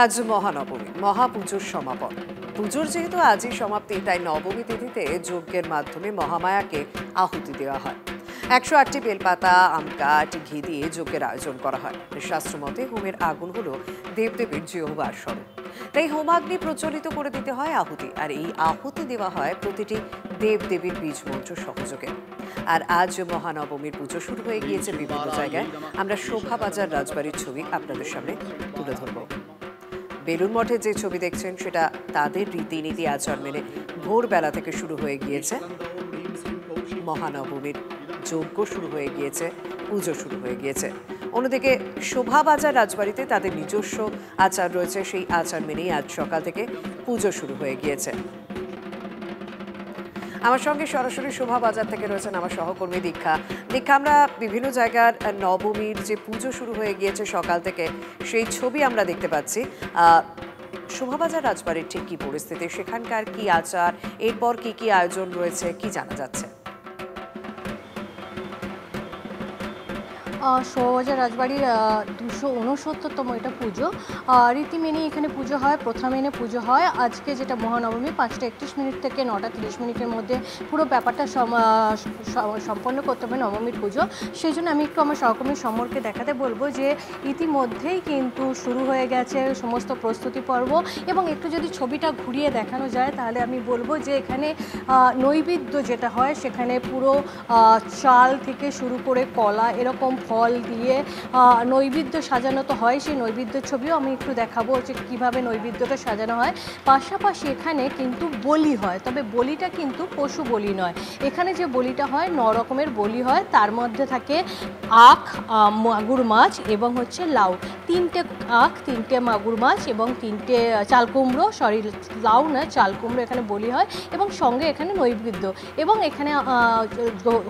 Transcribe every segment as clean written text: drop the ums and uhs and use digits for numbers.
আজ মহানবমী, মহাপুজোর সমাপন। পুজোর যেহেতু আজই সমাপ্তি, তাই নবমী তিথিতে যজ্ঞের মাধ্যমে মহামায়াকে আহুতি দেওয়া হয়। 108টি বেলপাতা, আম কাঠ, ঘি দিয়ে যজ্ঞের আয়োজন করা হয়। শাস্ত্রমতে হোমের আগুন হলো দেবদেবীর জিহ্বার স্বরূপ, তাই হোমাগ্নি প্রজ্বলিত করে দিতে হয় আহুতি। আর এই আহুতি দেওয়া হয় প্রতিটি দেবদেবীর বীজ মন্ত্র সহযোগে। আর আজ মহানবমীর পুজো শুরু হয়ে গিয়েছে বিভিন্ন জায়গায়। আমরা শোভাবাজার রাজবাড়ির ছবি আপনাদের সামনে তুলে ধরব। বেলুড় মঠে যে ছবি দেখছেন সেটা তাদের রীতিনীতি আচার মেনে ভোরবেলা থেকে শুরু হয়ে গিয়েছে। মহানবমীর যজ্ঞ শুরু হয়ে গিয়েছে, পুজো শুরু হয়ে গিয়েছে। অন্যদিকে শোভাবাজার রাজবাড়িতে তাদের নিজস্ব আচার রয়েছে, সেই আচার মেনেই আজ সকাল থেকে পুজো শুরু হয়ে গিয়েছে। আমার সঙ্গে সরাসরি শোভাবাজার থেকে রয়েছেন আমার সহকর্মী দীক্ষা। আমরা বিভিন্ন জায়গার নবমীর যে পুজো শুরু হয়ে গিয়েছে সকাল থেকে, সেই ছবি আমরা দেখতে পাচ্ছি। শোভাবাজার রাজবাড়ির ঠিক কি পরিস্থিতি, সেখানকার কি আচার, এরপর কি কি আয়োজন রয়েছে, কি জানা যাচ্ছে? শোভাবাজার রাজবাড়ির 269তম এটা পুজো। রীতি মেনে এখানে পুজো হয়, প্রথা মেনে পুজো হয়। আজকে যেটা মহানবমী 5:31 থেকে 9:30 মধ্যে পুরো ব্যাপারটা সম্পন্ন করতে হবে নবমীর পুজো। সেই জন্য আমি একটু আমার সহকর্মী সমরকে দেখাতে বলবো যে ইতিমধ্যেই কিন্তু শুরু হয়ে গেছে সমস্ত প্রস্তুতি পর্ব। এবং একটু যদি ছবিটা ঘুরিয়ে দেখানো যায় তাহলে আমি বলবো যে এখানে নৈবেদ্য যেটা হয় সেখানে পুরো চাল থেকে শুরু করে কলা এরকম ফল দিয়ে নৈবেদ্য সাজানো তো হয়। সেই নৈবেদ্যের ছবিও আমি একটু দেখাবো যে কীভাবে নৈবেদ্যটা সাজানো হয়। পাশাপাশি এখানে কিন্তু বলি হয়, তবে বলিটা কিন্তু পশু বলি নয়। এখানে যে বলিটা হয় 9 রকমের বলি হয়, তার মধ্যে থাকে আখ, মাগুর মাছ এবং হচ্ছে লাউ। 3টে আখ, 3টে মাগুর মাছ এবং 3টে চাল কুমড়ো, লাউ না চাল কুমড়ো এখানে বলি হয়, এবং সঙ্গে এখানে নৈবেদ্য। এবং এখানে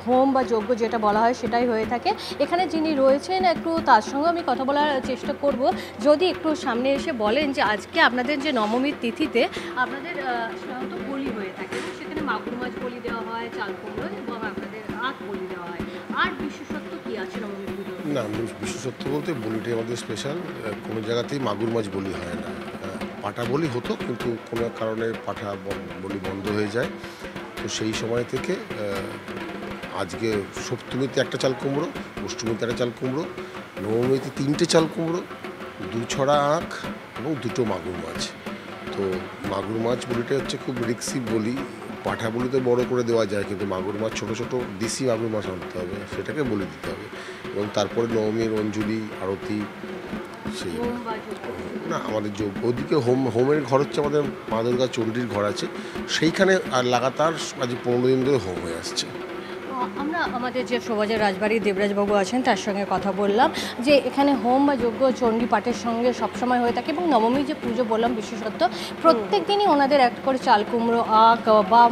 হোম বা যজ্ঞ যেটা বলা হয় সেটাই হয়ে থাকে। এখানে যিনি রয়েছেন একটু তার সঙ্গে আমি কথা বলার চেষ্টা করব। যদি একটু সামনে এসে বলেন যে আজকে আপনাদের যে নবমীর তিথিতে আপনাদের সাধারণত বলি হয়ে থাকে, সেখানে মাগুর মাছ বলি দেওয়া হয়, চাল কুমড়ো এবং আপনাদের আখ বলি দেওয়া হয়। আর বিশেষত্ব কি আছে নবমীর পুজো? না, বিশেষত্ব বলতে বলিটাই আমাদের স্পেশাল। কোনো জায়গাতেই মাগুর মাছ বলি হয় না। পাটা বলি হতো, কিন্তু কোনো কারণে পাঠা বলি বন্ধ হয়ে যায়। তো সেই সময় থেকে আজকে সপ্তমীতে একটা চাল কুমড়ো, অষ্টমীতে একটা চাল কুমড়ো, নবমীতে 3টে চাল কুমড়ো, 2 ছড়া আখ এবং 2টো মাগুর মাছ। তো মাগুর মাছ বলিটা হচ্ছে খুব রিক্সি বলি। পাঠা বলিতে বড় করে দেওয়া যায়, কিন্তু মাগুর মাছ ছোটো ছোটো দেশি মাগুর মাছ আনতে হবে, সেটাকে বলি দিতে হবে। এবং তারপরে নবমীর অঞ্জলি আরতি। সেই না, আমাদের ওদিকে হোমের ঘর হচ্ছে আমাদের মা দুর্গা চণ্ডীর ঘর আছে, সেইখানে আর লাগাতার আজ 15 দিন ধরে হোম হয়ে আসছে। আমরা আমাদের যে শোভাবাজার রাজবাড়ির দেবরাজবাবু আছেন তার সঙ্গে কথা বললাম যে এখানে হোম বা যজ্ঞ চণ্ডী পাঠের সঙ্গে সবসময় হয়ে থাকে, এবং নবমীর যে পুজো বললাম বিশেষত্ব প্রত্যেক দিনই ওনাদের একটা করে চাল কুমড়ো, আখ বা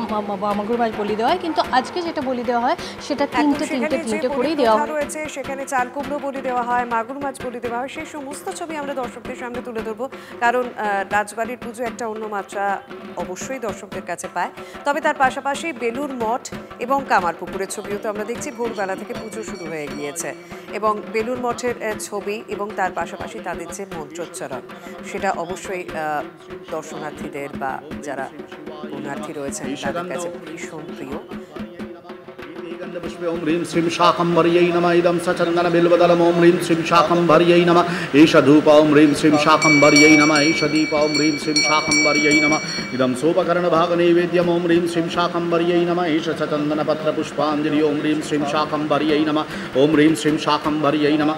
মাগুর মাছ বলি দেওয়া হয়। কিন্তু আজকে যেটা বলি দেওয়া হয় সেটা তিনটে করেই দেওয়া হয়েছে। সেখানে চাল কুমড়ো বলি দেওয়া হয়, মাগুর মাছ বলি দেওয়া হয়। সেই সমস্ত ছবি আমরা দর্শকদের সামনে তুলে ধরবো, কারণ রাজবাড়ির পুজো একটা অন্য মাত্রা অবশ্যই দর্শকদের কাছে পায়। তবে তার পাশাপাশি বেলুড় মঠ এবং কামারপুকুরের ছবিও তো আমরা দেখছি ভোরবেলা থেকে পুজো শুরু হয়ে গিয়েছে। এবং বেলুড় মঠের ছবি এবং তার পাশাপাশি তাদের যে মন্ত্রোচ্চারণ, সেটা অবশ্যই দর্শনার্থীদের বা যারা পুণ্যার্থী রয়েছেন তাদের কাছে ভীষণ প্রিয়। पुष्पे ओम ह्रीं श्रीं शाकंभर्यै नमः इदं सचन्दन बिल्वदलम् ओम ह्रीं श्रीं शाकंभर्यै नमः एष धूप ओम ह्रीं श्रीं शाकंभर्यै नमः एष दीप ओम ह्रीं श्रीं शाकंभर्यै नमः इदं सोपकरणभागनैवेद्यम् ओम ह्रीं श्रीं शाकंभर्यै नमः एष चन्दनपत्रपुष्पाञ्जलि ओम ह्रीं श्रीं शाकंभर्यै नमः ओम ह्रीं श्रीं शाकंभर्यै नमः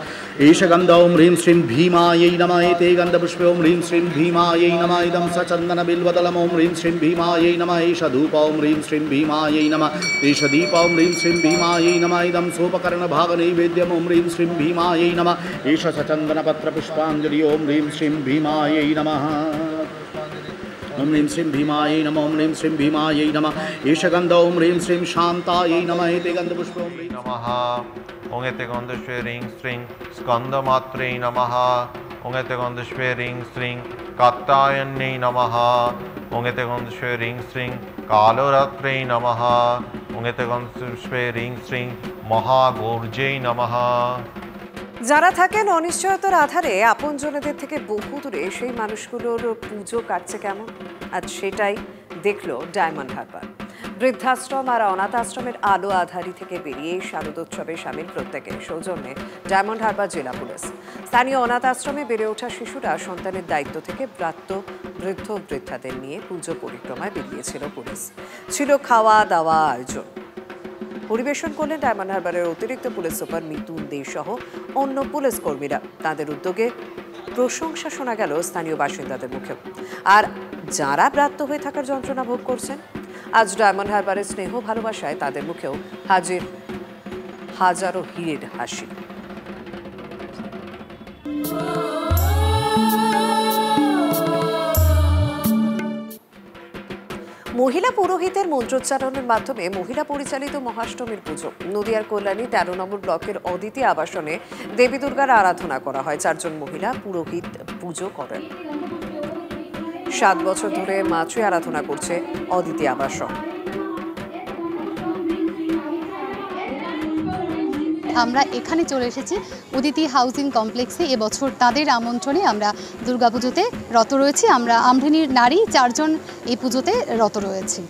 एष गन्ध ओम ह्रीं श्रीं भीमायै नमः एते गन्धपुष्पे ओम ह्रीं श्रीं भीमायै नमः इदं सचन्दन बिल्वदलम् ओम ह्रीं श्रीं भीमायै नमः एष धूप ओम ह्रीं श्रीं भीमायै नमः एष दीप ओम ह्रीं श्रीं भीमायै नमः इदं सोपकरणभागनैवेद्यम् ओम ह्रीं श्रीं भीमायै नमः एष सचन्दनपत्रपुष्पाञ्जलि ओम ह्रीं श्रीं भीमायै नमः ओम ह्रीं श्रीं भीमायै नमः ओम ह्रीं श्रीं भीमायै नमः एष गन्ध ओम ह्रीं श्रीं शान्तायै नमः एते गन्धपुष्पे ओम ह्रीं नमः ओम एते गन्धपुष्पे ह्रीं श्रीं स्कन्दमात्रे नमः ओम एते गन्धपुष्पे ह्रीं श्रीं कात्यायन्यै नमः ओम एते गन्धपुष्पे ह्रीं श्रीं कालरात्रे नमः ओम एते गन्धपुष्पे ह्रीं श्रीं महागौर्यै नमः। যারা থাকেন অনিশ্চয়তার আধারে আপনজনেদের থেকে বহু দূরে সেই মানুষগুলোর পুজো কাটছে কেমন, আজ সেটাই দেখলো ডায়মন্ড হারবার। বৃদ্ধাশ্রম আর অনাথ আশ্রমের আলো আধারি থেকে বেরিয়ে শারদোৎসবে সামিল প্রত্যেকের সৌজন্যে ডায়মন্ড হারবার জেলা পুলিশ। স্থানীয় অনাথ আশ্রমে বেড়ে ওঠা শিশুরা সন্তানের দায়িত্ব থেকে প্রাপ্ত বৃদ্ধ বৃদ্ধাদের নিয়ে পুজো পরিক্রমায় বেরিয়েছিল পুলিশ। ছিল খাওয়া দাওয়া আয়োজন। পরিবেশন করলেন ডায়মন্ড হারবারের অতিরিক্ত পুলিশ সুপার মিতুন দে সহ অন্য পুলিশ কর্মীরা। তাদের উদ্যোগে প্রশংসা শোনা গেল স্থানীয় বাসিন্দাদের মুখে। আর যারা ব্রাত্য হয়ে থাকার যন্ত্রণা ভোগ করছেন, আজ ডায়মন্ড হারবারের স্নেহ ভালোবাসায় তাদের মুখেও হাজির হাজারো হিরের হাসি। মহিলা পুরোহিতের মন্ত্রোচ্চারণের মাধ্যমে মহিলা পরিচালিত মহাষ্টমীর পুজো। নদিয়ার কল্যাণী 13 নম্বর ব্লকের অদিতি আবাসনে দেবী দুর্গার আরাধনা করা হয়। 4 জন মহিলা পুরোহিত পুজো করেন। 7 বছর ধরে মাছুই আরাধনা করছে অদিতি আবাসন। আমরা এখানে চলে এসেছি উদিতি হাউজিং কমপ্লেক্সে। এবছর তাদের আমন্ত্রণে আমরা দুর্গাপুজোতে রত রয়েছি। আমরা আমধেনির নারী 4 জন এই পুজোতে রত রয়েছি।